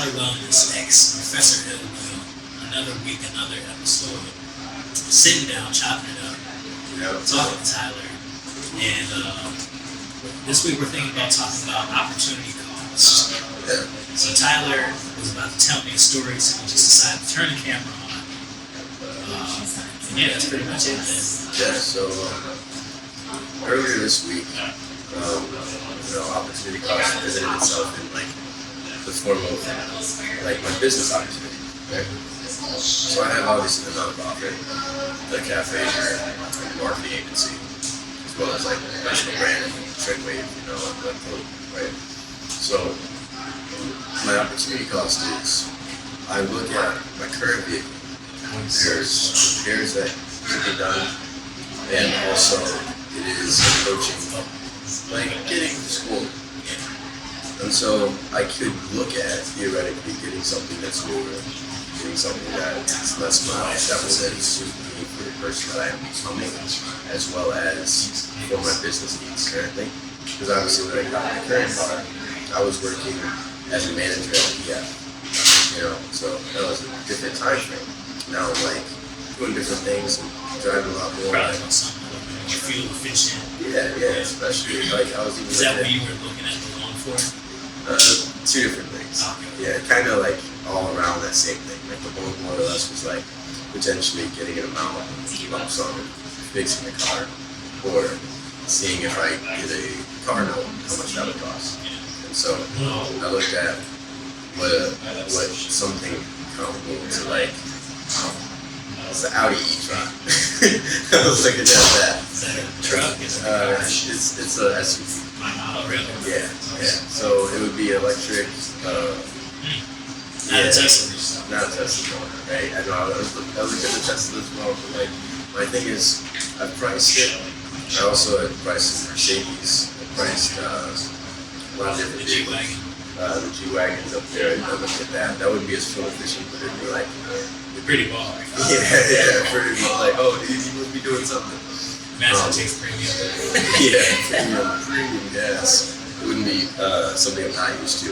Tyler Wellness X Professor illWill. Another week, another episode. Sitting down, chopping it up, talking to Tyler. And this week we're thinking about talking about opportunity costs. So Tyler was about to tell me a story, so we just decided to turn the camera on. And yeah, that's pretty much it then. Yeah, so earlier this week, opportunity cost presented itself in like the form of like my business opportunity. Right? So I have obviously the nonprofit, the cafe, and marketing agency, as well as like personal brand, Trendwave, right? So my opportunity cost is I look at my current vehicle. There's repairs that can be done, and also it is approaching like getting to school. And so I could look at theoretically getting something that's newer, getting something that's less miles, that will then suit me for the person that I am becoming, as well as for my business needs currently. Because obviously when I got my current car, I was working as a manager at PF, so that was a different time frame. Now I'm like doing different things and driving a lot more. Probably about something a little bit more fuel efficient. Yeah, especially like I was even. Is that what you were looking at the loan for? Two different things. Okay. Yeah, kind of like all around that same thing. Like the loan more or less was like potentially getting an amount lump sum and fixing the car, or seeing if I get a car note, how much that would cost. And so I looked at what something comparable to like it's the Audi e-tron. I was looking at that. Is that a truck? It's a SUV. Oh, really? Yeah. So it would be electric. Not a Tesla. Not a Tesla, right? I know. I was looking at the Tesla as well, but like my thing is, I priced it. I also had priced Mercedes. I priced a lot of different G-Wagon. The G-Wagons up there. I looked at that. That wouldn't be as fuel efficient, but it'd be like pretty ball. Yeah, pretty much like, oh, dude, you must be doing something. Imagine it takes premium. Premium gas. It wouldn't be something I'm not used to.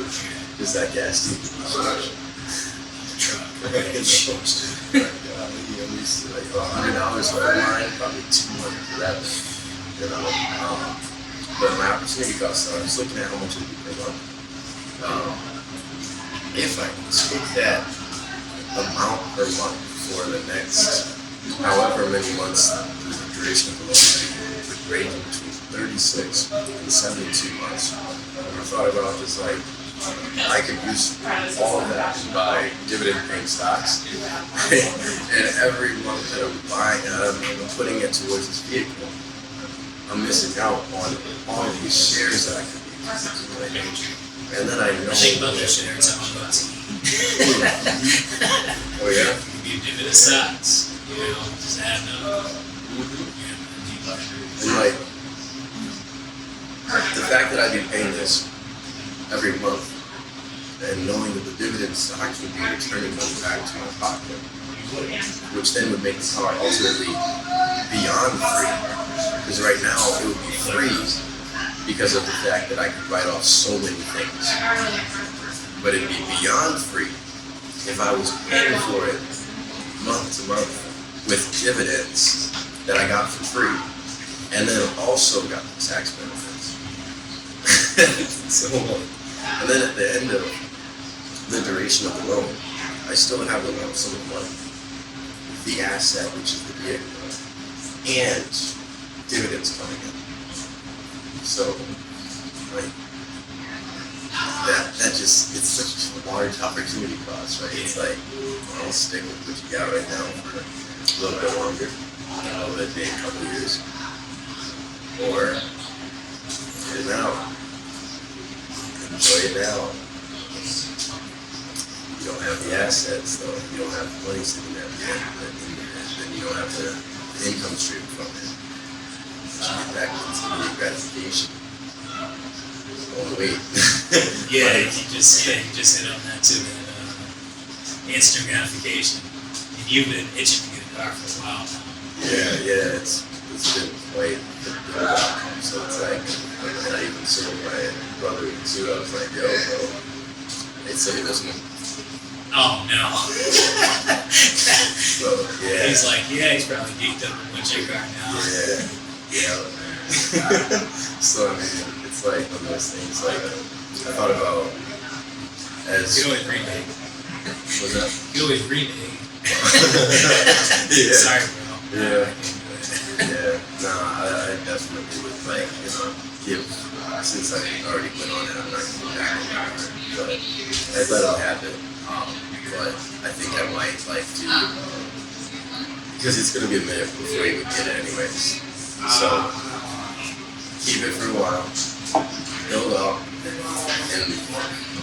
Just that gas too. Truck. I'm used to like $100 for mine, probably $200 for that. But my opportunity cost, I was looking at how much it would be per month. If I can take that amount per month for the next however many months the duration of the loan would range between 36 and 72 months. I thought about just like I could use all of that to buy dividend paying stocks. And every month that I'm buying I'm putting it towards this vehicle, I'm missing out on all of these shares that I could be accumulating. And then I know Think about that shit every time I'm about to Oh yeah? you give it a size, just add up. And like the fact that I'd be paying this every month and knowing that the dividend stocks would be returning money back to my pocket, which then would make the car ultimately beyond free. Because right now it would be free because of the fact that I could write off so many things. But it'd be beyond free if I was paying for it month to month with dividends that I got for free, and then also got the tax benefits. And then at the end of the duration of the loan, I still have the lump sum of money, the asset, which is the vehicle, and dividends coming in. So, like, that just, it's such a large opportunity cost, right? It's like, I'll stick with what you got right now for a little bit longer, maybe a couple of years, or get it now, enjoy it now. You don't have the assets, though. You don't have the money sitting there, then you don't have the income stream from it. You get back into the gratification. Oh wait. Yeah, you just hit on that too. That instant gratification, and you've been itching to get a car for a while now. Yeah, it's been quite the outcome. So it's like, and I even told my brother too. I was like, yo, bro, they say this one Oh no. So yeah. He's like, yeah, he's probably geeked up with your car now. Yeah. So I mean, it's like one of those things. Like I thought about as. You always remake. What's that? You always remake. Yeah. Sorry, bro. Yeah. Yeah. No, I definitely would like give. Since I already went on it, I'm not going to go back on it. But I'd let him have it. But I think I might like to, because it's going to be a minute before he would get it anyways. So keep it for a while, build up, and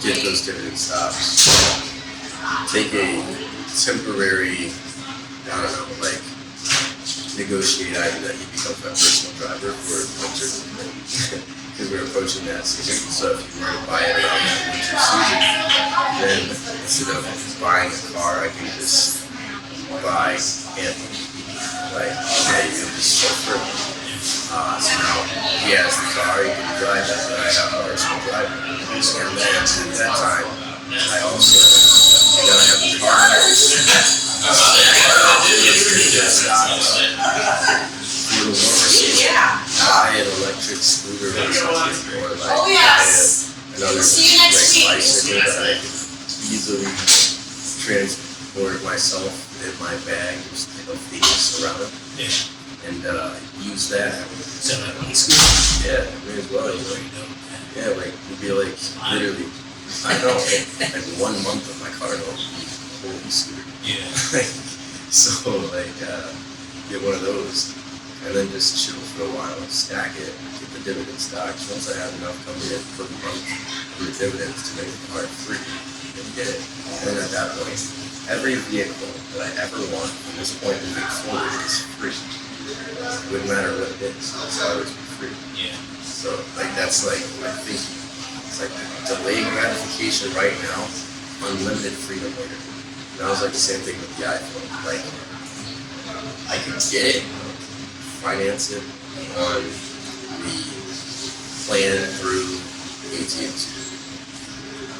get those dividend stops. Take a temporary, I don't know, like negotiate item that he becomes my personal driver for winter. Because we're approaching that season, so if you were to buy it around that winter season, then instead of buying a car, I can just buy him. Like, hey, you'll just chauffeur. So now he has the car, he can drive it, but I have a personal driver. And then at that time, I also gotta have the car. Buy an electric scooter or something, or like another bicycle that I can easily transport myself in my bag of things around it, and use that. So like on the scooter? Yeah, may as well. Yeah, like it'd be like literally, I know, like 1 month of my car note would be a whole scooter. Yeah. So like get one of those. And then just chill for a while, stack it, get the dividend stocks. Once I have enough coming in for the month for the dividends to make the car free, and get it. And then at that point, every vehicle that I ever want from this point moving forward is free. It wouldn't matter what it is, it's always be free. Yeah. So like that's like my thinking. It's like delayed gratification right now, unlimited freedom later. And I was like the same thing with the iPhone. Like I could get it, finance it on the plan through AT&T,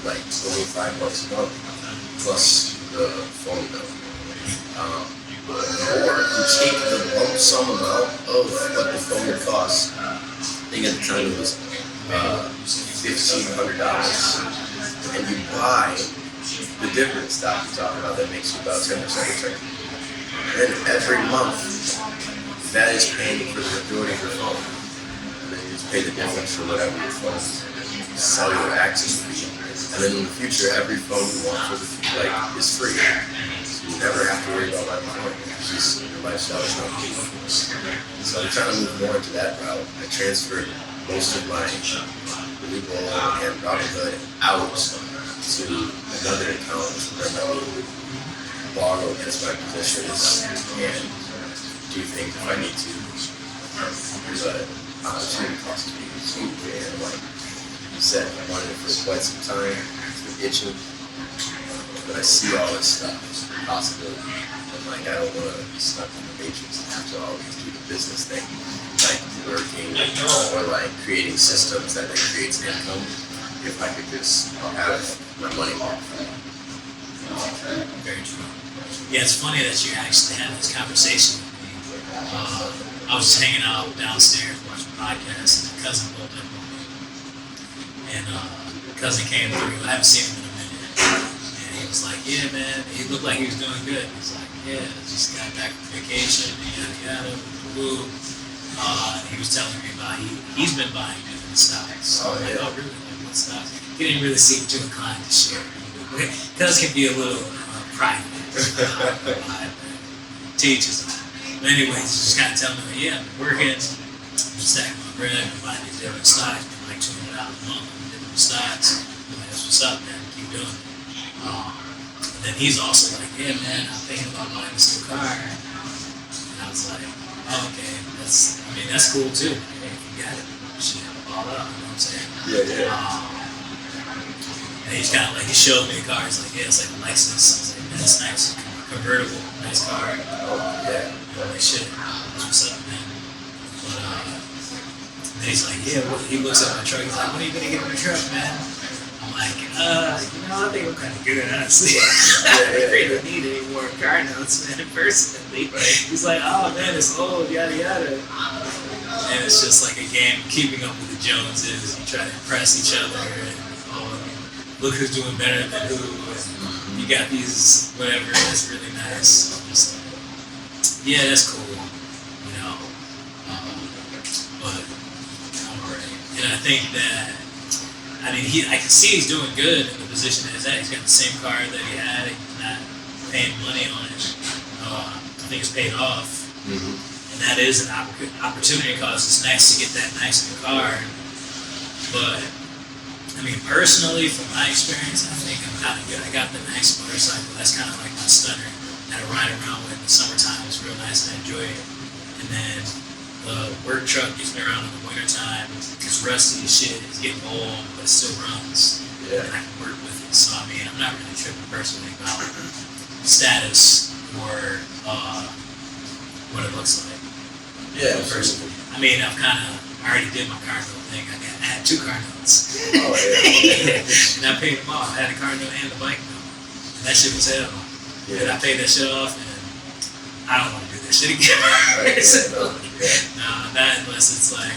like $25 a month plus the phone bill. Or you take the lump sum amount of what the phone would cost. I think at the time it was $1,500, and you buy the dividend stock you talk about that makes you about 10% return. And then every month, that is paying for the majority of your phone. And then you just pay the difference for whatever your phone's cellular access would be. And then in the future, every phone you want for the is free. So you never have to worry about that phone. It's just your lifestyle is not key. So I'm trying to move more into that route. I transferred most of my Legal and Robinhood out to another account where I would borrow against my positions and do things if I need to. There's an opportunity cost to be huge, and like you said, I wanted it for quite some time. It's been itching, but I see all this stuff as a possibility. And like I don't want to be stuck in the matrix and have to always do the business thing, like working or like creating systems that then creates income. If I could just have my money off. Very true. Yeah, it's funny that you actually had this conversation. I was just hanging out downstairs watching podcasts, and a cousin pulled up on me. And cousin came through. I haven't seen him in a minute. And he was like, yeah, man. He looked like he was doing good. He's like, yeah, just got back from vacation, yada, yada, woo. He was telling me about he's been buying different stocks. So I'm like, oh, really? Like, what stocks? He didn't really seem too inclined to share. Cuz can be a little private. Teaches them. But anyways, just kind of telling me, yeah, we're getting stacking my bread, I'm buying these different stocks, like $200 a month on different stocks. I'm like, that's what's up, man. Keep doing it. And then he's also like, yeah, man, I'm thinking about buying this new car. And I was like, oh, okay, that's cool too. Hey, if you got it, shit, all up, you know what I'm saying? Yeah. And he's kind of like, he showed me the car. He's like, yeah, it's like a Lexus. I was like, man, that's nice, convertible, nice car. Oh, yeah. I'm like, shit, that's what's up, man. But then he's like, yeah, he looks at my truck. He's like, when are you gonna get my truck, man? I I'm like, I think I'm kind of good, honestly. I don't really need any more car notes, man, personally. He's like, oh man, it's old, yada yada. And it's just like a game of keeping up with the Joneses. You try to impress each other, and look who's doing better than who. And you got these whatever. That's really nice. I'm just like, yeah, that's cool. But I'm alright. And I think that. I mean, I can see he's doing good in the position that he's at. He's got the same car that he had. He's not paying money on it. I think it's paid off. And that is an opportunity cost. It's nice to get that nice new car. But, I mean, personally, from my experience, I think I'm kind of good. I got the nice motorcycle. That's kind of like my stunner that I ride around with in the summertime. It's real nice and I enjoy it. And then the work truck gets me around in the wintertime. It's rusty as shit. It's getting old, but it still runs. Yeah. And I can work with it. So, I mean, I'm not really tripping personally about status or what it looks like. Yeah, personally. I mean, I already did my car note thing. I had 2 car notes. Oh, yeah. And I paid them off. I had a car note and a bike note. And that shit was hell. Yeah. And I paid that shit off, and I don't want to do that shit again. Right, No, not unless it's like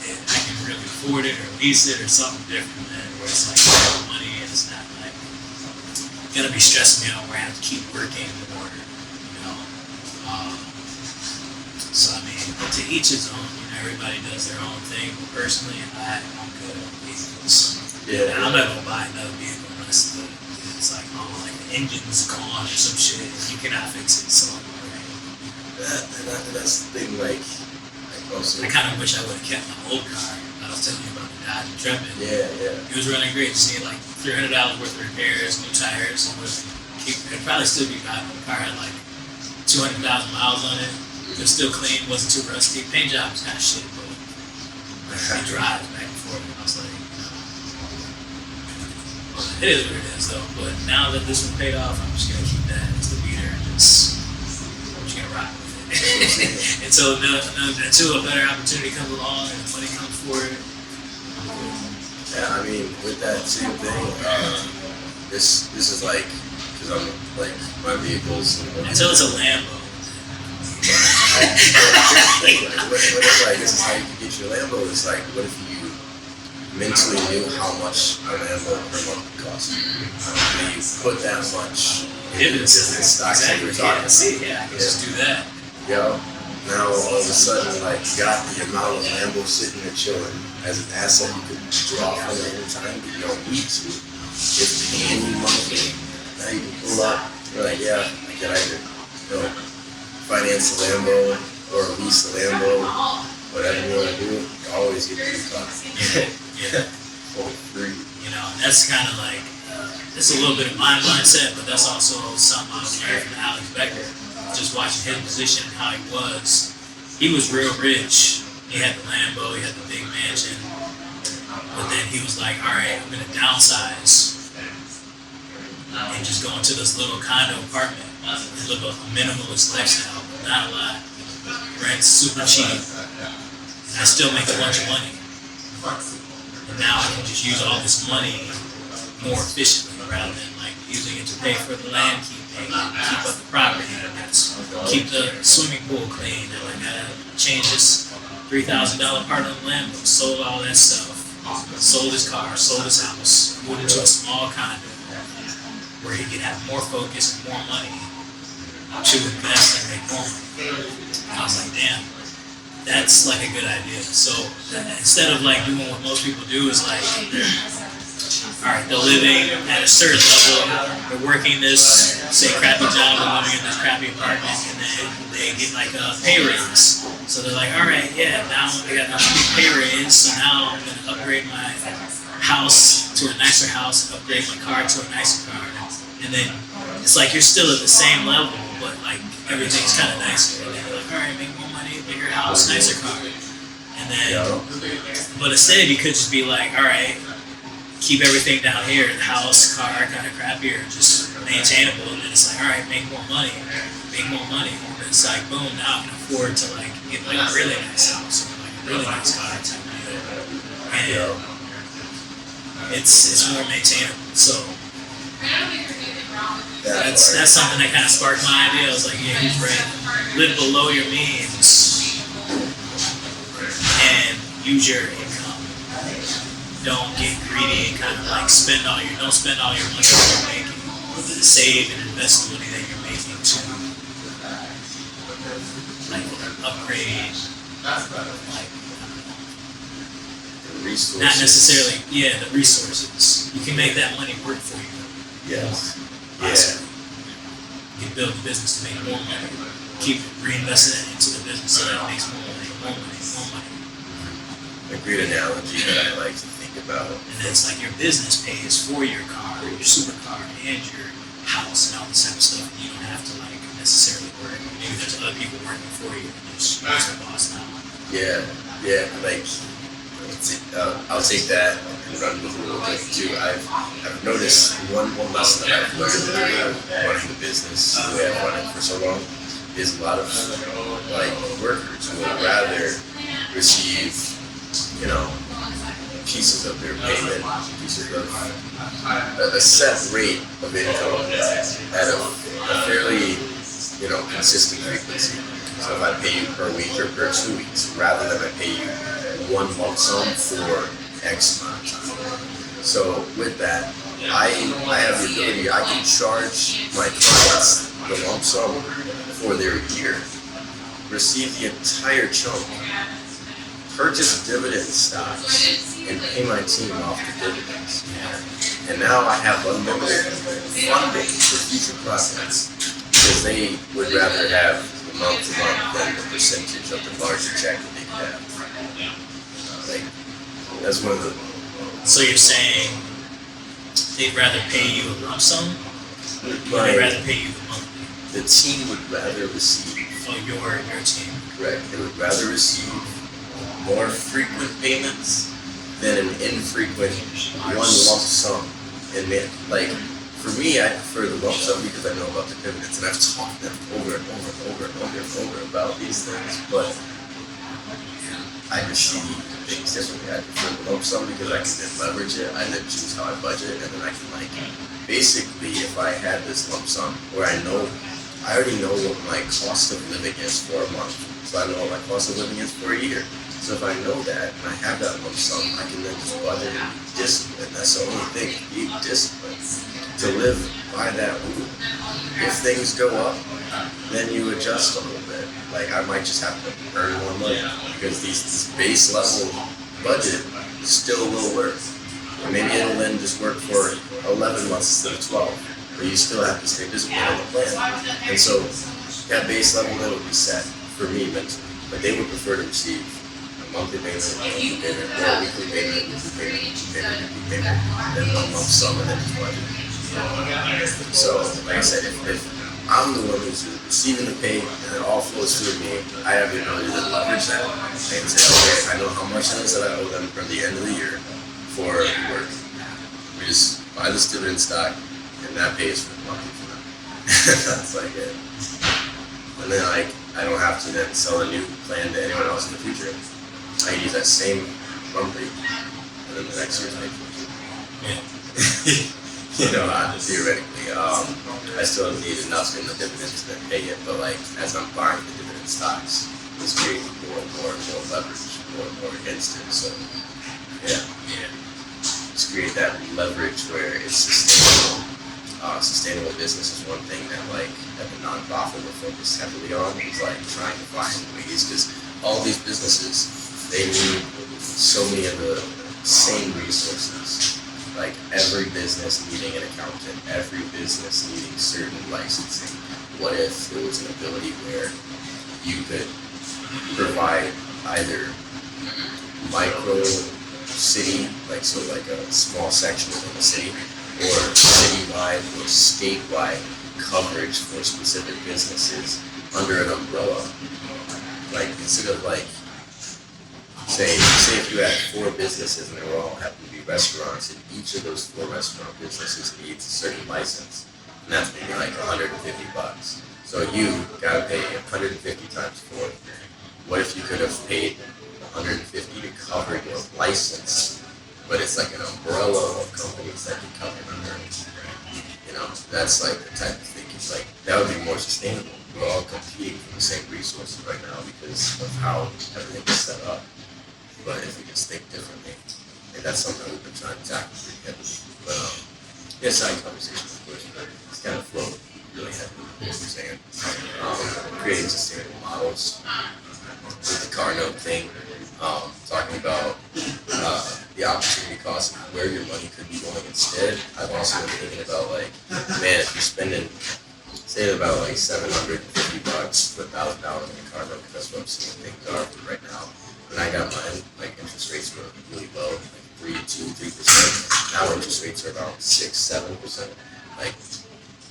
I can really afford it or lease it or something different, man. Where it's like money and it's not like gonna be stressing me out where I have to keep working or so I mean, to each his own. Everybody does their own thing. But personally, I'm good with vehicles. Yeah. And I'm not gonna buy another vehicle unless it's like like the engine's gone or some shit. You cannot fix it. So that's the thing. Like also, I kind of wish I would have kept my old car. I was telling you about the Dodge Intrepid. Yeah. It was running great. Just needed like $300 worth of repairs, new tires, and it'd probably still be driving. The car had like 200,000 miles on it. It was still clean, wasn't too rusty. Paint job was kind of shit, but it drives back and forth. And I was like, it is what it is though. But now that this one paid off, I'm just gonna keep that as the beater and I'm just gonna rock with it until a better opportunity comes along and the money comes for it. Yeah, I mean, with that same thing, this is like, because I'm like my vehicles. Until it's a Lambo. What if like this is how you can get your Lambo? It's like, what if you mentally knew how much a Lambo per month would cost you? You put that much into the stocks that you're talking about. I can just do that. Yo, now all of a sudden, like, you got the amount of Lambo sitting there chilling as an asset you could draw from at any time, but you don't need to. It's paying you money. Now you can pull up. You're like, yeah, get out here. Finance the Lambo or lease the Lambo, whatever you want to do, you always get the car. Yeah. For free. That's kind of like, it's a little bit of my mindset, but that's also something I was learning from Alex Becker. Just watching his position and how he was. He was real rich. He had the Lambo, he had the big mansion, but then he was like, all right, I'm going to downsize and just go into this little condo apartment and live a minimalist lifestyle, not a lot. Rent's super cheap, and I still make a bunch of money. And now I can just use all this money more efficiently rather than like using it to pay for the land keeping, keep up the property, keep the swimming pool clean. And like I change this $3,000 part on the Lambo, sold all that stuff, sold his car, sold his house, moved into a small condo where he could have more focus and more money to invest and make more money. And I was like, damn, that's like a good idea. So instead of like doing what most people do is like, all right, they're living at a certain level, they're working this, say, crappy job, and living in this crappy apartment, and then they get like a pay raise. So they're like, all right, yeah, now I got a big pay raise, so now I'm going to upgrade my house to a nicer house, upgrade my car to a nicer car. And then it's like you're still at the same level, but like everything's kind of nicer. And then you're like, all right, make more money, bigger house, nicer car. And then, but instead you could just be like, all right, keep everything down here, the house, car, kind of crappier, just maintainable. And then it's like, all right, make more money. And it's like, boom, now I can afford to like get like a really nice house or like a really nice car type deal. And it's more maintainable. So that's something that kind of sparked my idea. I was like, yeah, he's right. Live below your means and use your income. Don't get greedy and kind of like don't spend all your money that you're making. Save and invest the money that you're making to like upgrade, like resources. not necessarily, the resources. You can make that money work for you. Yes. Awesome. You can build the business to make more money. Keep reinvesting it into the business so that it makes more money, more money, more money. A great analogy that I like to think about. And then it's like your business pays for your car, your supercar, and your house and all this type of stuff. And you don't have to like necessarily work. Maybe there's other people working for you and you're just the boss now. Yeah, like I'll take that and run with it a little bit too. I've noticed one lesson that I've learned through running the business the way I've run it for so long is a lot of like workers would rather receive, pieces of their payment, pieces of a set rate of income at a fairly, consistent frequency. So if I pay you per week or per 2 weeks, rather than I pay you one lump sum for X amount of time. So with that, I have the ability, I can charge my clients the lump sum for their year, receive the entire chunk, purchase dividend stocks, and pay my team off the dividends. And now I have unlimited funding for future projects because they would rather have the month to month than the percentage of the larger check that they could have. That's one of the. So you're saying they'd rather pay you a lump sum, or they'd rather pay you the monthly? The team would rather receive. Oh, your team. Correct. They would rather receive more frequent payments than an infrequent one lump sum. And for me, I prefer the lump sum because I know about the dividends, and I've talked to them over and over about these things. But I just see things differently. I prefer the lump sum because I can then leverage it. I then choose how I budget, and then I can basically, if I had this lump sum where I already know what my cost of living is for a month, so I know what my cost of living is for a year. So if I know that and I have that lump sum, I can then just budget and be disciplined. That's the only thing, be disciplined to live by that rule. If things go up, then you adjust a little bit. Like I might just have to earn more money because this base level budget still will work. Or maybe it'll then just work for 11 months instead of 12. But you still have to stay disciplined on the plan. And so that base level then will be set for me mentally. But they would prefer to receive a monthly payment, or a weekly payment, weekly payment, then one lump sum and then just budget. So, like I said, if I'm the one who's receiving the pay and it all flows through me, I have the ability to leverage that and say, okay, I know how much it is that I owe them from the end of the year for work. We just buy this dividend stock and that pays for the money for them. That's like it. And then I don't have to then sell a new plan to anyone else in the future. I can use that same run rate and then the next year's pay for it. Theoretically, I still need enough in the dividends to pay it, but as I'm buying the dividend stocks, it's creating more and more leverage, more and more against it. So, just create that leverage where it's sustainable. Sustainable business is one thing that the nonprofit will focus heavily on. Is trying to find ways because all these businesses they need so many of the same resources. Like every business needing an accountant, every business needing certain licensing. What if there was an ability where you could provide either micro city, like a small section within the city, or citywide or statewide coverage for specific businesses under an umbrella. Instead of say if you had 4 businesses and they were all happen to be restaurants, and each of those 4 restaurant businesses needs a certain license, and that's maybe $150. So you gotta pay 150 times 4. What if you could have paid $150 to cover your license but it's like an umbrella of companies that can come in under. That's like the type of thinking. Like that would be more sustainable. We're all competing for the same resources right now because of how everything is set up. But if we just think differently, and that's something we've been trying to tackle pretty heavily. But side conversation, of course, but it's kind of flowed really heavily. What we're saying, creating sustainable models with the car note thing, talking about the opportunity cost of where your money could be going instead. I've also been thinking about like, man, if you're spending, say about like $750 to $1,000 on a car note, because that's what I'm seeing things are right now. When I got mine, like interest rates were really low, like 3%. Now interest rates are around 6-7%. Like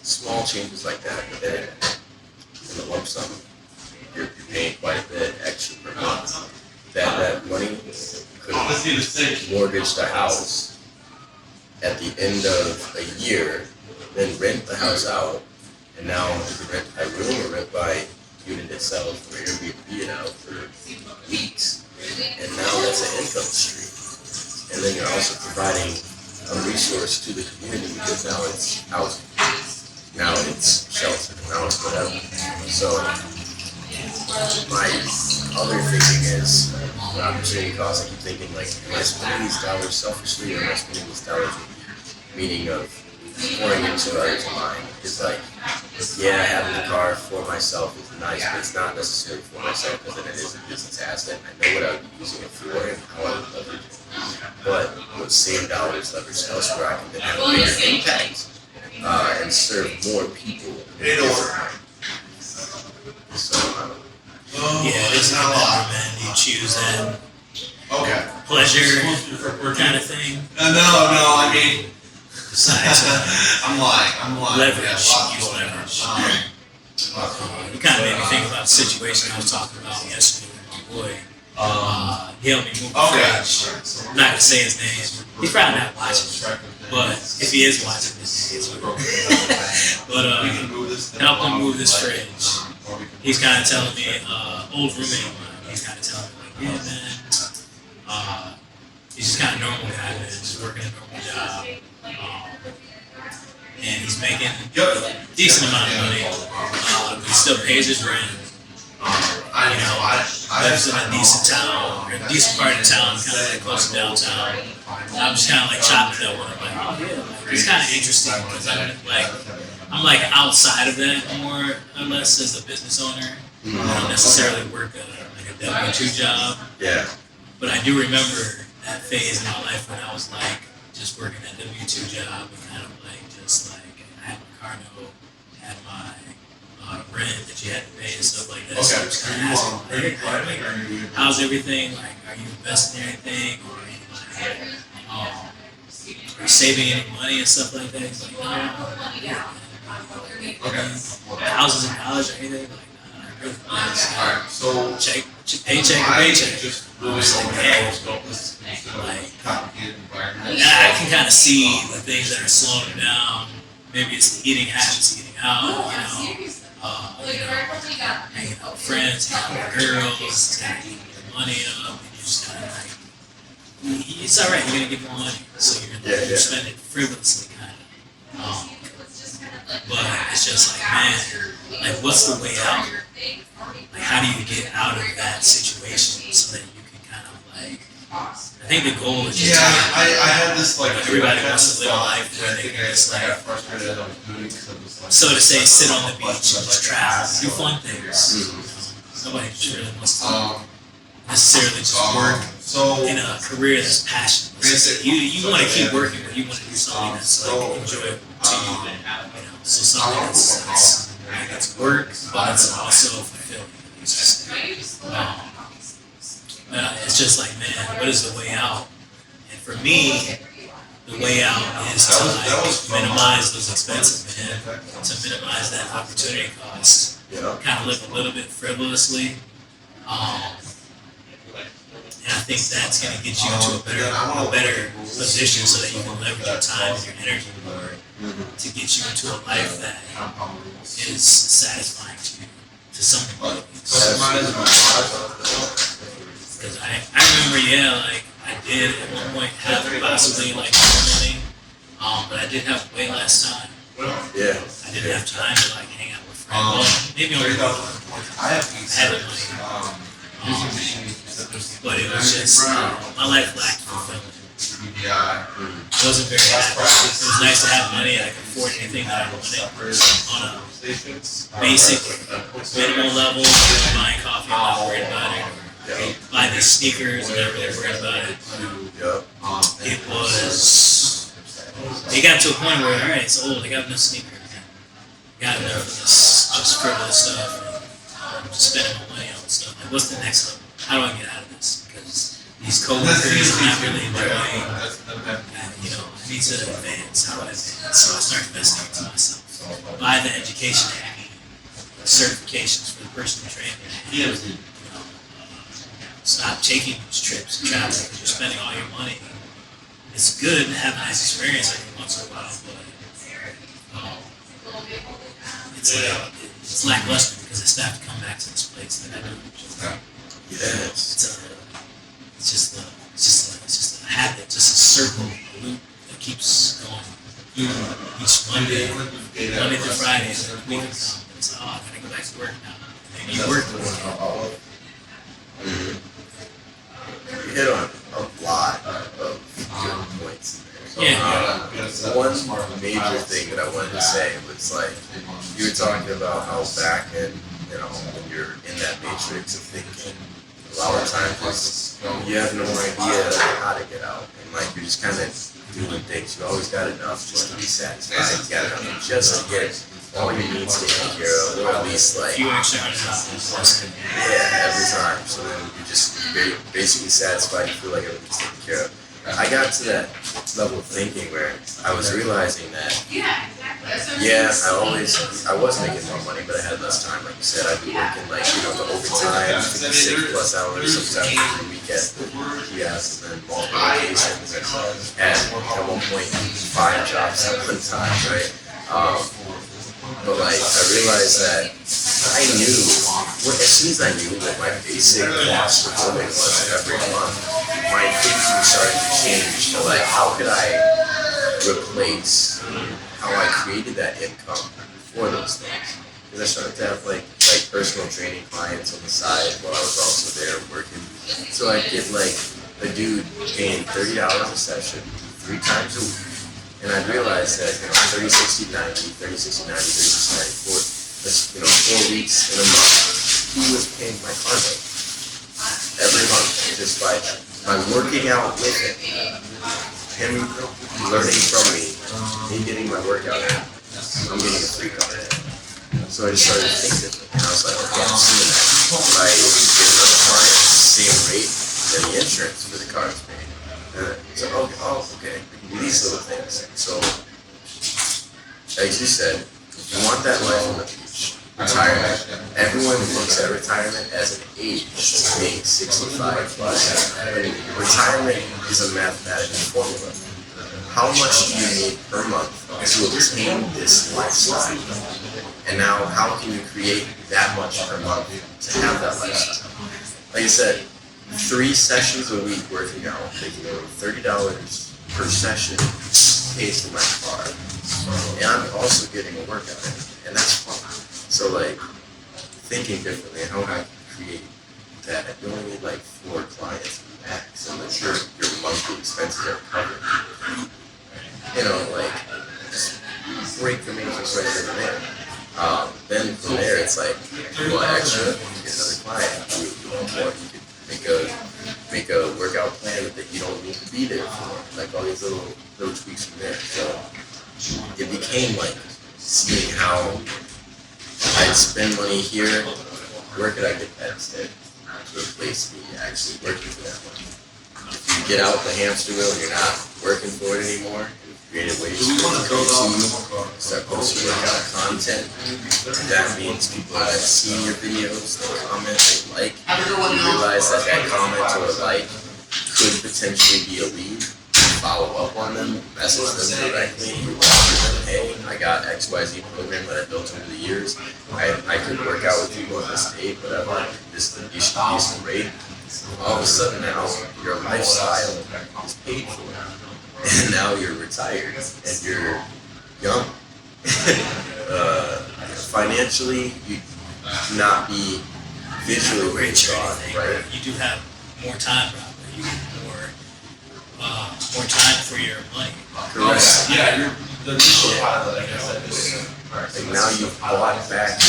small changes like that, but then in the lump sum, you're paying quite a bit extra per month. That money could mortgage the house at the end of a year, then rent the house out, and now you can rent by room or rent by unit itself or Airbnb it out for weeks, and now that's an income stream. And then you're also providing a resource to the community because now it's housing, now it's shelter, now it's whatever. So my other thinking is, when opportunity costs, I keep thinking like, am I spending these dollars selfishly or am I spending these dollars with the meaning of pouring into others of mine? It's like, yeah, having the car for myself is nice, but it's not necessarily for myself because then it is a business asset. I know what I would be using it for and how I would leverage it. But with same dollars leveraged elsewhere, I can then have a bigger impact and serve more people. So, yeah, it's not a lot, man. You choose that pleasure kind of thing. No, I mean, Besides, I'm lying. leverage. Yeah, Use leverage. You kind of made me think about the situation I was talking about yesterday with my boy. He helped me move the fridge. I'm not going to say his name. He's probably not watching, but if he is watching this, it's but helped him move this fridge. He's kind of telling me, old roommate of mine, he's kind of telling me, like, yeah, man, he's just kind of normal guy, man, just working a normal job. And he's making a decent amount of money, but he still pays his rent. Lives in a decent town, or a decent part of town, kind of like close to downtown. And I'm just kind of like chopping it up with him, like, oh yeah, like, it's kind of interesting because I'm like outside of that more or less as a business owner. I don't necessarily work a W-2 job. yeah. But I do remember that phase in my life when I was like just working that W-2 job and kind of like just like I had my car note, had my rent that you had to pay and stuff like that. So I was kind of asking, like, how's everything? Like, are you investing in anything? Or are you saving any money and stuff like that? He's like, no. Houses in college or anything? Like, Alright, so paycheck to paycheck. I was like, man, I can kind of see the things that are slowing him down. Maybe it's the eating habits, eating out, hanging out with friends, hanging out with girls, kind of eating your money up, and you just kind of like, it's all right, you're gonna get more money, so you're gonna spend it frivolously, kind of. But it's just like, man, like, what's the way out? Like, how do you get out of that situation so that you can kind of like, I think the goal is just I had this like everybody wants to live a life where they can just like, so to say, sit on the beach and just travel, do fun things. Nobody just really wants to necessarily just work in a career that's passionate. You want to keep working, but you want to do something that's like enjoyable to you. So something that's work, but it's also fulfilling. It's just like, man, what is the way out? And for me, the way out is to like minimize those expenses, man. To minimize that opportunity cost. Kind of live a little bit frivolously. And I think that's going to get you into a better position so that you can leverage your time and your energy more to get you into a life that is satisfying to some degree. Because I remember, like, I did at one point have possibly like more money, but I did have way less time. Yeah. I didn't have time to like hang out with friends. Well, maybe only I had the money, but it was just my life lacked fulfillment. I wasn't very happy. It was nice to have money. I could afford anything that I wanted on a basic, minimal level. Buying coffee, I'm not worried about it. Buy these sneakers, I'm not really worried about it. It was. It got to a point where, all right, it's old. I got enough sneakers. I got enough of this just frivolous stuff. And, just spending my money on stuff. Like, what's the next level? How do I get out of this? Because these coworkers are not really enjoying. You know, I need to advance. How do I advance? So I start investing into myself. Buy the education that I need, certifications for the personal trainer. You know, stop taking those trips and traveling because you're spending all your money. It's good to have a nice experience every once in a while, but it's lackluster because I still have to come back to this place that I do. Yes. It's just a habit, just a circle, a loop that keeps going. Each Monday through Friday, the week comes, and it's I gotta go back to work now. And you work the weekend. You hit on a lot of good points in there. Yeah. One major thing that I wanted to say was like, you were talking about how back in, you know, when you're in that matrix of thinking, a lot of times you have no idea how to get out. And like, you're just kind of doing things. You always got enough just to be satisfied. You got enough just to get all your needs taken care of, or at least like, Few extra $100. yeah, every time. So then you're just basically satisfied. You feel like everything's taken care of. I got to that level of thinking where I was realizing that, yeah, I was making more money, but I had less time. Like you said, I'd be working like, you know, the overtime, 6+ hours, sometimes every weekend, yes, and then multiple vacations, and at one point, 5 jobs at one time, right? But like, I realized that I knew, as soon as I knew what my basic cost of living was every month, my thinking started to change to like, how could I replace how I created that income for those things? Because I started to have like personal training clients on the side while I was also there working. So I'd get like a dude paying $30 a session 3 times a week. And I realized that, you know, 30, 60, 90, 30, 60, 90, 30, 60, 90, 4, you know, 4 weeks in a month, he was paying my car note every month just by working out with him learning from me getting my workout in, I'm getting a free car. So I just started to think differently, and I was like, okay, I'm seeing that. If I get another client at the same rate, then the insurance for the car is paid. So, okay, we can do these little things. So, as you said, if you want that life on the beach, retirement, everyone looks at retirement as an age, being 65 plus. Retirement is a mathematical formula. How much do you need per month to obtain this lifestyle? And now, how can you create that much per month to have that lifestyle? Like I said, 3 sessions a week working out, taking over $30 per session pays for my car. And I'm also getting a workout in, and that's fun. So like, thinking differently, how I can create that. You only need like 4 clients max, and then your monthly expenses are covered. You know, like, just break the matrix right then and there. Then from there, it's like, well, actually, you get another client, you want more, you can make a workout plan that you don't need to be there for, like all these little tweaks from there. So it became like seeing how I'd spend money here, where could I get that instead to replace me actually working for that money. If you get out the hamster wheel and you're not working for it anymore, creative ways to start posting workout content. That means people that have seen your videos, they comment, they like. You realize that comment or a like could potentially be a lead. Follow up on them, message them directly, offer them, hey, I got XYZ program that I built over the years. I could work out with you on this date, whatever. You should be some rate. all of a sudden now your lifestyle is paid for, and now you're retired and you're young. Financially, you cannot be visually rich or off, anything, right? you do have more time, probably. You get more time for your money. Correct. Yeah, the initial pilot, I guess, Like now you've bought back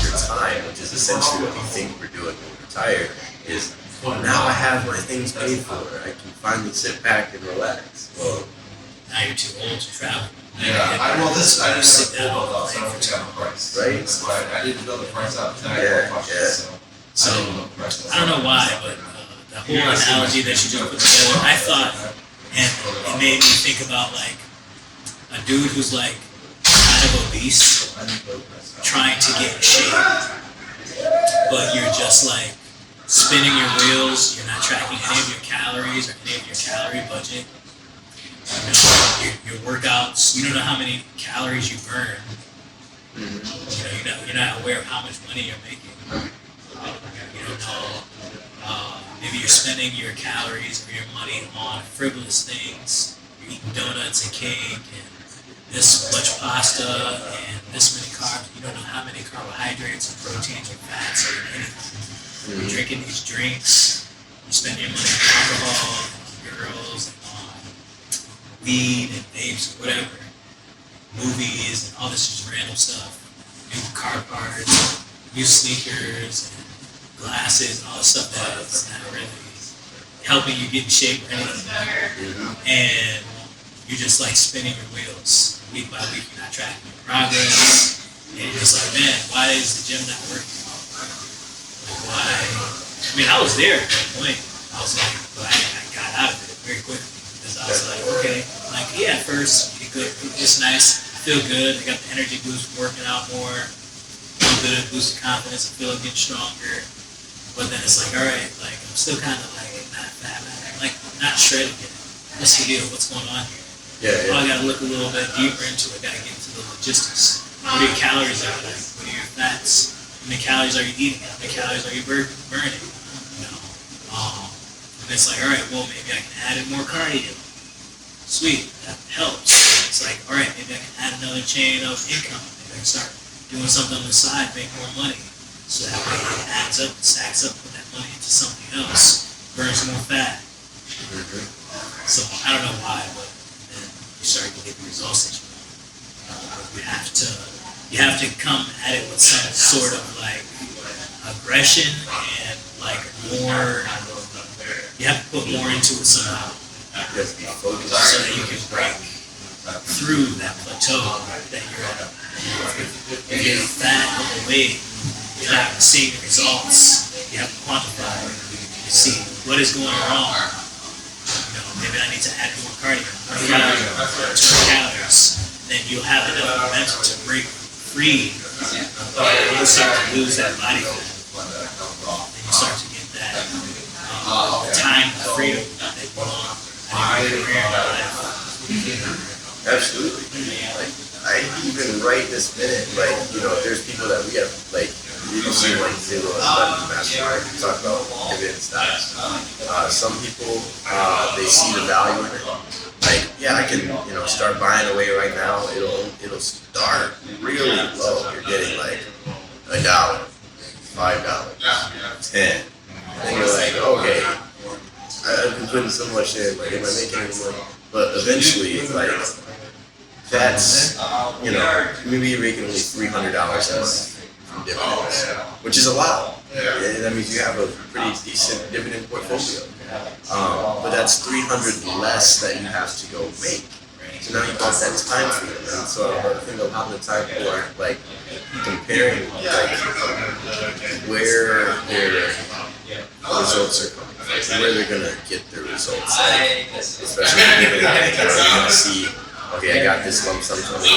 your time, which is essentially what we think we're doing when we're retired, is now I have my things paid for. I can finally sit back and relax. Well, Now you're too old to travel. Yeah, I didn't sit know down the so I don't forget the price. Right? But I didn't know the price out of So I don't know why, but the whole analogy that you just put together, I thought, and it made me think about like a dude who's like kind of obese, trying to get in shape, but you're just like spinning your wheels. You're not tracking any of your calories or any of your calorie budget. You know, your workouts, you don't know how many calories you burn. You know, you're not aware of how much money you're making. You don't know. Maybe you're spending your calories or your money on frivolous things. You're eating donuts and cake and this much pasta and this many carbs. You don't know how many carbohydrates and proteins or fats or anything. You're drinking these drinks. You spend your money on alcohol, on girls, weed and vapes or whatever, movies and all this just random stuff, new car parts, new sneakers, and glasses, and all this stuff that's not really helping you get in shape or anything. And you're just like spinning your wheels week by week. You're not tracking your progress, and you're just like, man, why is the gym not working? Like, why? I mean, I was there at that point. I was like, but I got out of it very quickly. I was like, okay, like yeah, at first you get good, it's nice, feel good. I got the energy boost from working out more, feel good, boost the confidence, I feel like getting stronger. But then it's like, all right, like I'm still kind of like not fat, like not shredded yet. What's the deal? What's going on here? yeah. Oh, I got to look a little bit deeper into it. Got to get into the logistics. What are your calories are like? What are your fats? How many calories are you eating? How many calories are you burning? You know. And it's like, all right, well maybe I can add in more cardio. Sweet, that helps. It's like, all right, maybe I can add another chain of income. Maybe I can start doing something on the side, make more money. So that way it adds up, it stacks up, put that money into something else, burns more fat. So I don't know why, but then you start to get the results that you want. You have to come at it with some sort of like aggression and like more. You have to put more into it somehow. Just be focused. So that you can break through that plateau that you're at. If you're fat, overweight, you're not seeing the results. You have to quantify to see what is going wrong. You know, maybe I need to add more cardio, more calories, 200 calories. Then you'll have enough momentum to break free. You'll start to lose that body fat. Then you start to get that time freedom that you want. Absolutely. Like, I even right this minute, like, you know, there's people that we have, like, you can see like zero and master, right? We talk about dividend stocks. Some people, they see the value in it. Like, yeah, I can, you know, start buying away right now. It'll start really low. You're getting like $1, $5, 10. And you're like, okay, I've been putting so much in, like, am I making any money? But eventually, like, that's, you know, maybe you're making only $300 from dividends, which is a lot. And that means you have a pretty decent dividend portfolio. But that's $300 less that you have to go make. So now you got that time freedom. And so I think a lot of the time people are like comparing like where their results are coming from, where they're gonna get their results. Like, especially if you're gonna see, okay, I got this lump sum coming in,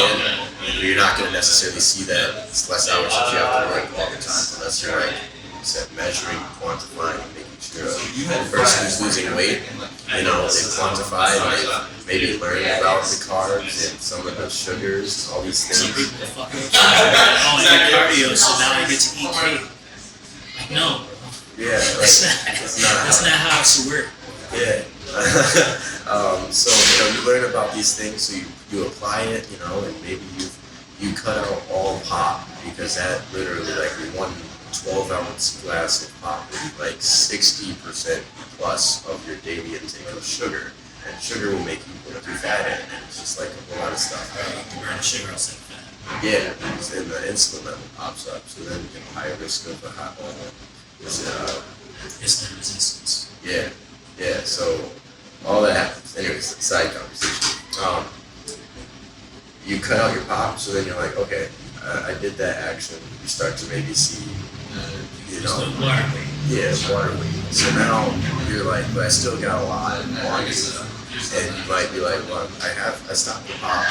but you're not gonna necessarily see that it's less hours that you have to work all the time, unless you're like you said, measuring, quantifying, making sure the person who's losing weight, you know, they quantify and they maybe learn about the carbs and some of the sugars, all these things. Some people fucking oh, I got cardio, so now I get to eat cake. Like, no, bro. Yeah, like, that's not how it should work. Yeah. So you learn about these things, so you apply it, and maybe you cut out all pop, because that literally, like, one 12-ounce glass of pop is like 60% plus of your daily intake of sugar, and sugar will make you put too fat in, and it's just like a lot of stuff. You burn sugar instead of fat. Yeah, and the insulin level pops up, so then high risk of insulin resistance. Yeah, so all that happens. Anyways, side conversation. You cut out your pop, so then you're like, okay, I did that action. You start to maybe see, water weight. Yeah, water weight. So now you're like, but I still got a lot on you. And you might be like, well, I stopped the pop.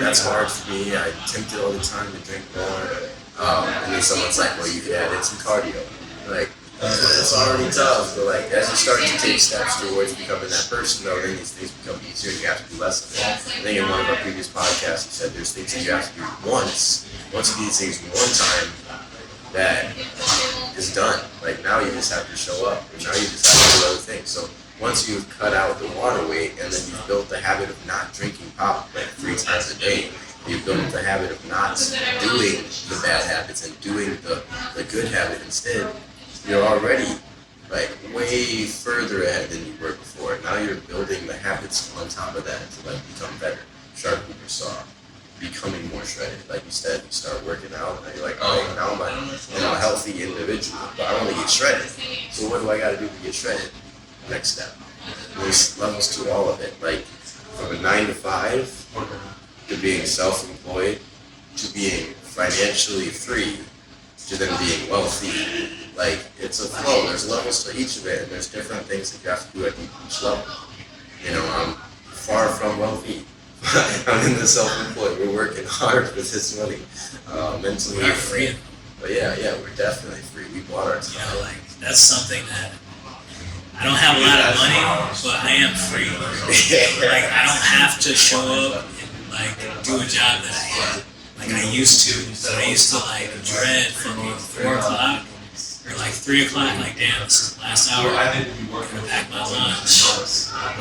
That's hard for me. I'm tempted all the time to drink more. And then someone's like, well, you could add in some cardio. Like, it's already tough, but like as you start to take steps towards becoming that person, though, then these things become easier and you have to do less of it. I think in one of our previous podcasts you said there's things that you have to do once. Once you do these things one time, that is done. Like now you just have to show up, and now you just have to do other things. So once you've cut out the water weight and then you've built the habit of not drinking pop like 3 times a day, you've built the habit of not doing the bad habits and doing the good habit instead, you're already like way further ahead than you were before. Now you're building the habits on top of that to like become better, sharpen your saw, becoming more shredded. Like you said, you start working out and you're like, oh, now I'm a healthy individual, but I want to get shredded. So what do I got to do to get shredded? Next step. There's levels to all of it. Like from a 9 to 5 to being self-employed to being financially free to then being wealthy. Like, it's a flow. There's levels to each of it, and there's different things that you have to do at each level. I'm far from wealthy. I'm in the self-employed. We're working hard for this money. Mentally. We're free. But yeah, we're definitely free. We bought our time. Like, that's something that I don't have a lot of money, but I am free. Like, I don't have to show up and, like, do a job that I hate. Like I used to. So I used to, like, dread from 4 o'clock or like 3 o'clock, like, damn, this is the last hour. I'm gonna pack my lunch.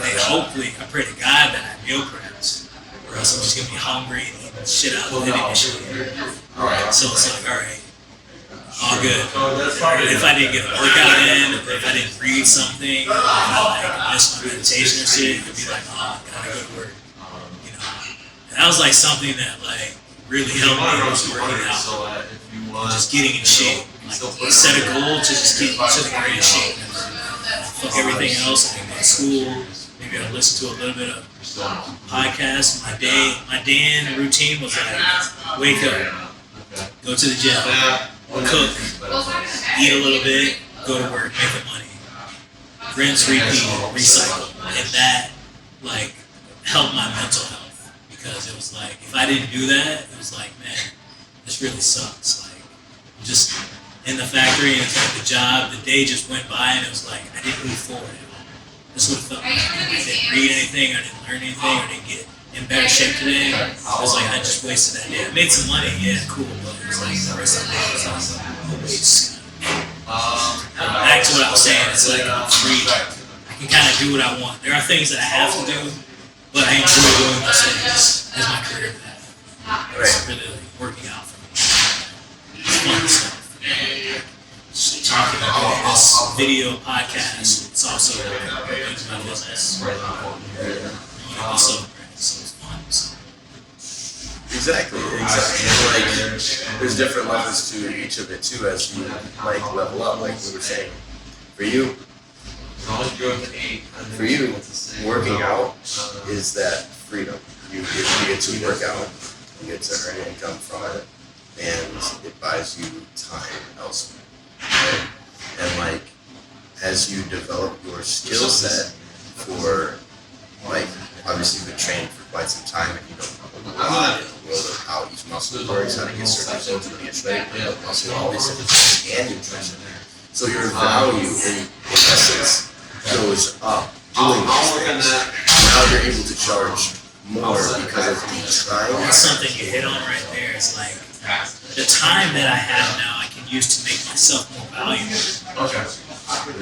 Like, hopefully, I pray to God that I meal prepped, or else I'm just gonna be hungry and eating shit out of the initially. So it's like, alright, all good. If I didn't get a workout in, if I didn't read something, if I like missed my meditation or shit, it'd be like, oh, I gotta go to work. And that was like something that like really helped me was working out, just getting in shape. Like, set a goal to just get to the great shape. Fuck everything else. I can go to school. Maybe I'll listen to a little bit of podcasts. My day in routine was like, wake up, go to the gym, cook, eat a little bit, go to work, make the money, rinse, repeat, recycle. And that like helped my mental health, because it was like, if I didn't do that, it was like, man, this really sucks. Like, I'm just in the factory, and it's like the job, the day just went by, and it was like, I didn't move forward at all. This would have felt like I didn't read anything, I didn't learn anything, I didn't get in better shape today. It was like, I just wasted that day. I made some money, yeah, cool, but it was like, the rest of the day was awesome. Back to what I was saying, it's like, I'm free. I can kind of do what I want. There are things that I have to do, but I enjoy doing those things as my career path. It's really like working out for me. It's fun stuff. Just talking about this video podcast, it's also like my business. Also, so it's fun. So. Exactly. Like, there's different levels to each of it too as you like level up. Like we were saying, for you, working out is that freedom. You get to work out, you get to earn income from it, and it buys you time elsewhere. Right? And like, as you develop your skill set for, like, obviously you've been training for quite some time and you know a lot in the world of how each muscle works, how to get certain results, how to get shredded, build muscle, all these different things, and nutrition. So your value in essence goes up doing these things. Now you're able to charge more because of the time. That's something you hit on right there. It's like the time that I have now, I can use to make myself more valuable. Okay.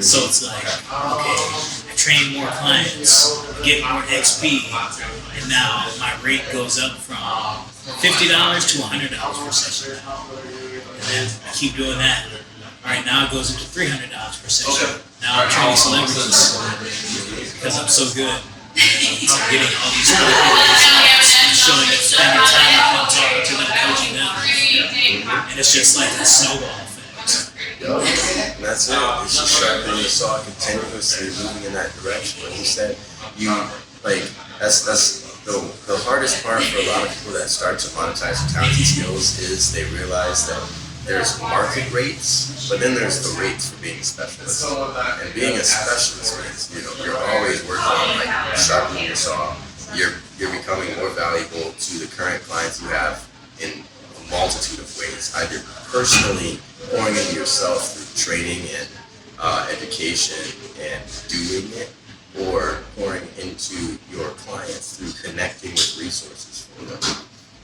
So it's like, okay, I train more clients, get more XP, and now my rate goes up from $50 to $100 per session. And then I keep doing that. All right, now it goes up to $300 per session. Now I'm training celebrities because I'm so good. I'm getting all these celebrities, showing them, spending time with them, talking to them, coaching them. And it's just like a snowball effect. And that's it. It's just sharpening the saw continuously, moving in that direction. Like you said, that's the hardest part for a lot of people that start to monetize their talents and skills is they realize that there's market rates, but then there's the rates for being a specialist. And being a specialist means, you're always working on like sharpening your saw. You're becoming more valuable to the current clients you have in a multitude of ways, either personally pouring into yourself through training and education and doing it, or pouring into your clients through connecting with resources for them.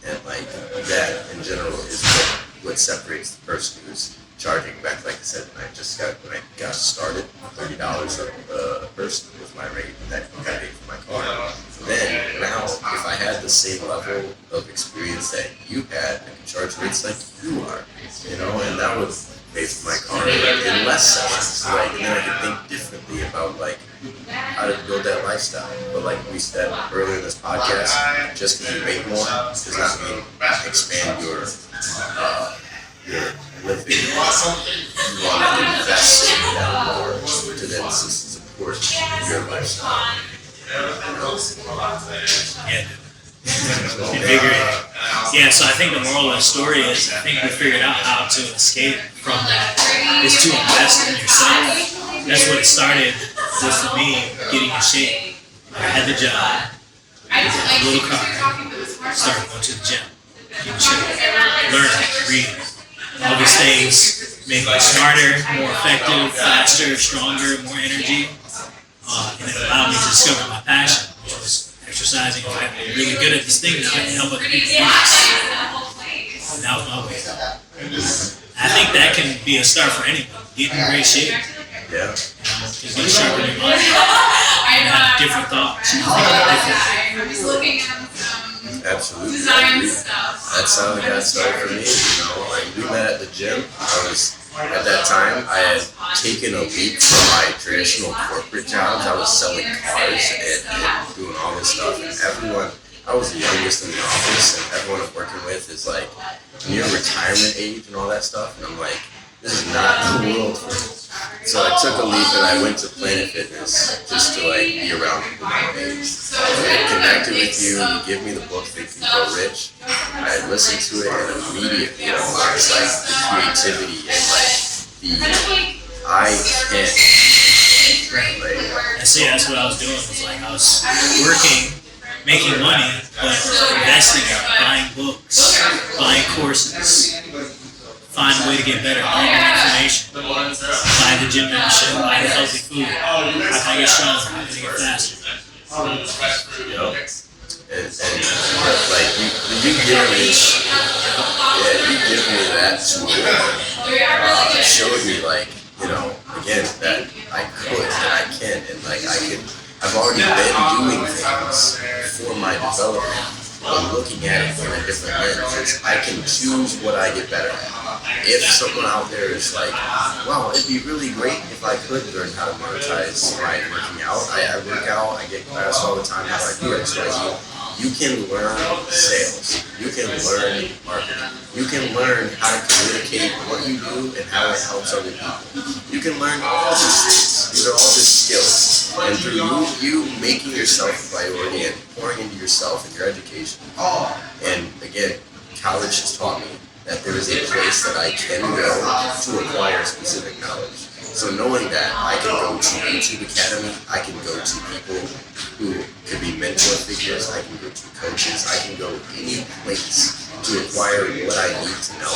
And like that in general is what separates the person who's charging back. Like I said, when I got started, $30 a person was my rate that I paid for my car. Then now, if I had the same level of experience that you had, I could charge rates like you are, and that would pay for my car in less sessions. Like, and then I could think differently about like how to build that lifestyle. But like we said earlier in this podcast, just because you make more does not mean expand your living. You want to invest in that more to then support your lifestyle. Yeah, so I think the moral of the story is I think we figured out how to escape from that is to invest in yourself. That's what it started with for me, getting in shape. I had the job, a little car, started going to the gym, getting in shape, learning, reading. All these things make me smarter, more effective, faster, stronger, more energy. And it allowed me to discover my passion, which was exercising. I'm really good at this thing now. I can help other people do this. And that was my way. I think that can be a start for anyone. Get in great shape. Yeah. Just get sharpen your mind. And have different thoughts. Absolutely. That's how it got started for me. Like we met at the gym. At that time, I had taken a leap from my traditional corporate jobs. I was selling cars and doing all this stuff. And I was the youngest in the office, and everyone I'm working with is like near retirement age and all that stuff. And I'm like, this is not the world for me. So I took a leap and I went to Planet Fitness just to like be around people my age. I connected with you, you give me the book Think and Grow Rich. I listened to it and immediately it was like the creativity and like I can't. And see, that's what I was doing. Was like I was working, making money, but investing in it, buying books, buying courses. Find a way to get better, learn more information, buy the gym membership, buy the healthy food, how can I get stronger, how can I get faster. And like you give me that tool, showed me like, again, that I could and I can, and like I've already been doing things for my development. But looking at it from a different lens, I can choose what I get better at. If someone out there is like, wow, it'd be really great if I could learn how to monetize by working out. I work out, I get class all the time, how I do it. So you can learn sales, you can learn marketing, you can learn how to communicate what you do and how it helps other people. You can learn all these things. These are all just skills. And through you making yourself a priority and pouring into yourself and your education. And again, college has taught me that there is a place that I can go to acquire specific knowledge. So knowing that, I can go to YouTube Academy, I can go to people who could be mentor figures, I can go to coaches, I can go any place to acquire what I need to know.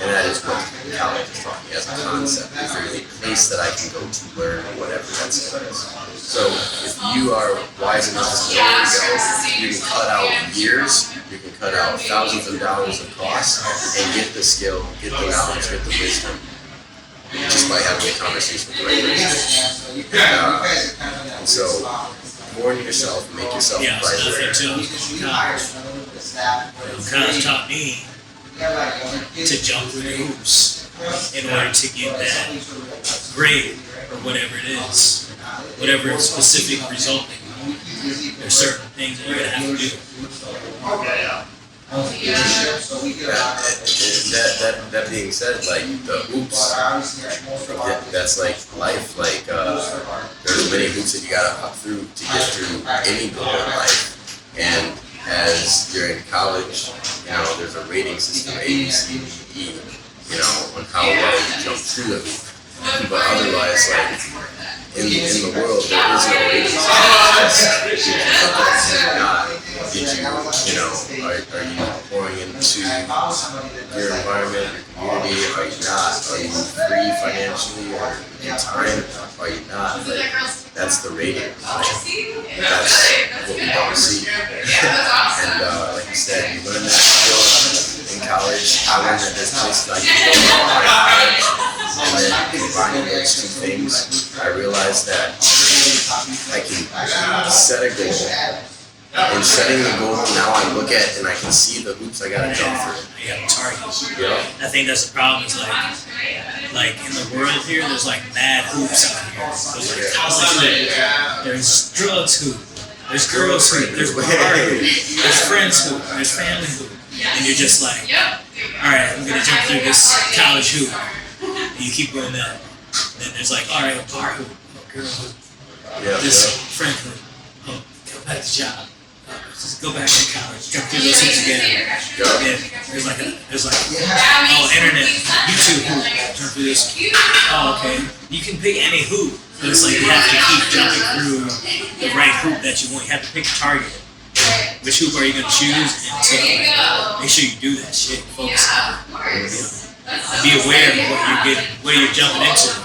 And that is what college has taught me as a concept. Is there a place that I can go to learn whatever that skill is. So if you are wise enough to know where to go, you can cut out years, you can cut out thousands of dollars of costs, and get the skill, get the knowledge, get the wisdom, just by having a conversation with the right person. And so, pour into yourself, make yourself Yeah, bright. so nothing too. College taught me to jump through the hoops in order to get that grade or whatever it is, whatever specific result. There's certain things that you're gonna have to do. That being said, like the hoops, that's like life. Like there's many hoops that you gotta hop through to get through any goal in life. And as you're in college, you know, there's a rating system, A, B, C, D, E, you know, on how well you jump through the hoop. But otherwise, like in the world, there is no rating system. Did you are you pouring into your environment, your community? Are you not? Are you free financially or in time? Are you not? Like, that's the rating. Like, that's what we don't see. And like you said, you learn that skill in college. I learned that there's places I can go and then combining those two things, I realized that I can set a goal. In setting the goal, now I look at and I can see the hoops I gotta jump through. You have a target. Yeah. I think that's the problem. Is like in the world here, there's like mad hoops out here. There's like college hoop, there's drugs hoop, there's girls hoop, there's bar hoop, there's friends hoop, there's family hoop, and you're just like, all right, I'm gonna jump through this college hoop, and you keep going that. Then there's like, all right, bar hoop, girl hoop, this friend hoop, go back to job. Just go back to college, jump through those hoops again. And there's like, internet, YouTube hoop, jump through this. Oh, okay. You can pick any hoop, but it's like you have to keep jumping through the right hoop that you want. You have to pick a target. Which hoop are you going to choose? And so, make sure you do that shit. Focus on it. Be aware of what you're jumping into.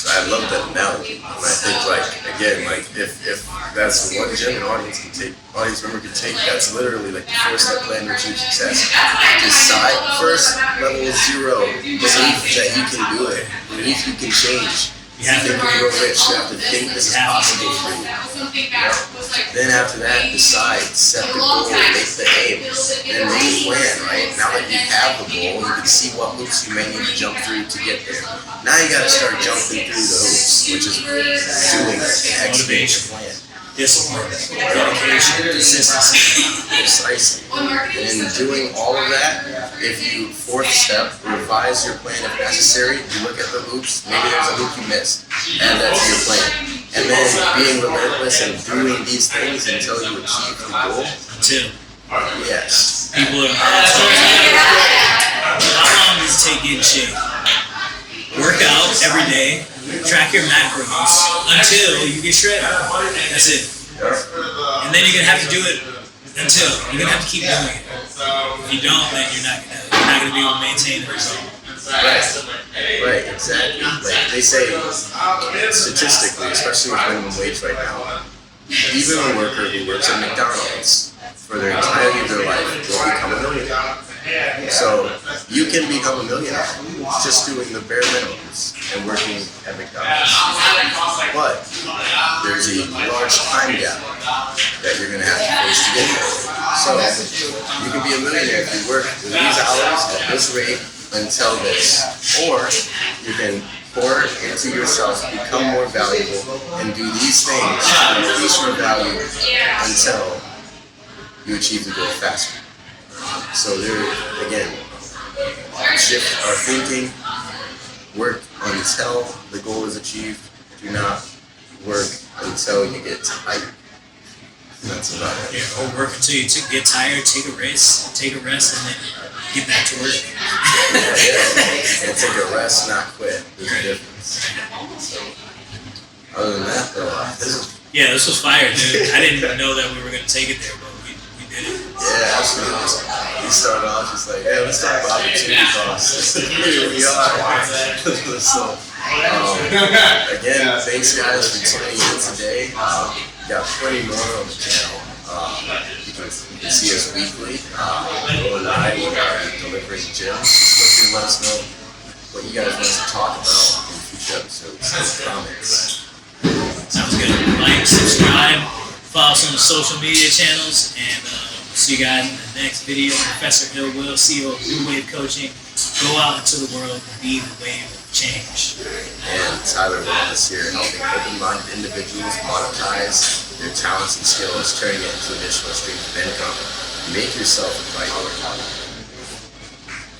I love that analogy, and I think, like, again, like if that's one gym an audience member can take, that's literally like the first step plan to achieve success. Decide first, level 0, believe that you can do it, believe you can change. You have to think you grow rich. You have to think this is possible for you. Then after that, decide, set the goal, make the aim, and make a plan, right? Now that you have the goal, you can see what hoops you may need to jump through to get there. Now you gotta start jumping through the hoops, which is doing an execution plan. Discipline, dedication, consistency. Precisely. And in doing all of that, if you, fourth step, revise your plan if necessary, you look at the hoops, maybe there's a hoop you missed, add that to your plan. And then being relentless and doing these things until you achieve the goal. Yes. People are how long does it take getting shape? Work out every day, track your macros until you get shredded. That's it. And then you're gonna have to do it until you're gonna have to keep doing it. If you don't, then you're not gonna be able to maintain the result. Right, exactly. Like they say, statistically, especially with minimum wage right now, even a worker who works at McDonald's for their entirety of their life will become a millionaire. So you can become a millionaire just doing the bare minimums and working at McDonald's. But there's a large time gap that you're going to have to face to get there. So you can be a millionaire if you work these hours at this rate until this. Or you can pour into yourself, become more valuable, and do these things to increase your value until you achieve the goal faster. So there, again, shift our thinking, work until the goal is achieved. Do not work until you get tired. That's about it. Yeah, or work until you get tired, take a rest, and then get back to work. And take a rest, not quit. There's a difference. So, other than that, though, this was fire, dude. I didn't even know that we were going to take it there, but we did it. Yeah, absolutely. We started off just like, hey, let's talk about opportunity costs. Here we are. So, Again, thanks guys for tuning in today. We got plenty more on the channel. You can see us weekly. Will and I will be delivering gems. Feel free to let us know what you guys want us to talk about in future episodes and comments. Sounds good. Like, subscribe, follow us on the social media channels, and see you guys in the next video. Professor illWill, CEO of New Wave Coaching. Go out into the world and be the wave of change. And Tyler Wallace here, helping open-minded individuals monetize their talents and skills, turning it into additional streams of income. Make yourself a priority.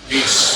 Peace.